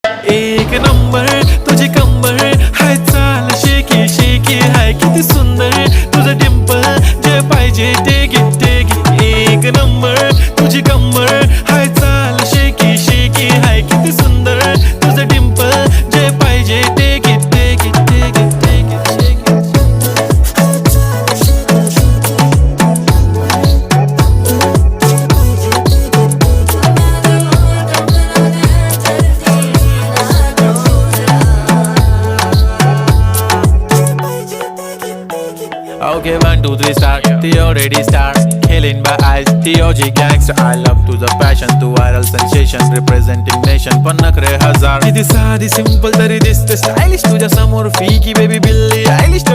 एक नंबर तुझी कंबर हाय, चाल शेकी शेकी हाय, किती सुंदर तुझं डिंपल, जे पाहिजे ते घे ते घे. एक नंबर तुझी कंबर हाय, चाल शेकी शेकी हाय, किती सुंदर तुझं डिंपल, जे पाहिजे ते घे ते घे ते घे ते घे. Okay, 1, 2, 3 start. The already start. Killing by eyes. The OG gangster. I love to the passion, to viral sensation, representing nation. पन्नकरे हजार. किती साधी simple तरी दिसते stylish तुझ्या समोर. फीकी baby बिल्ली. Stylish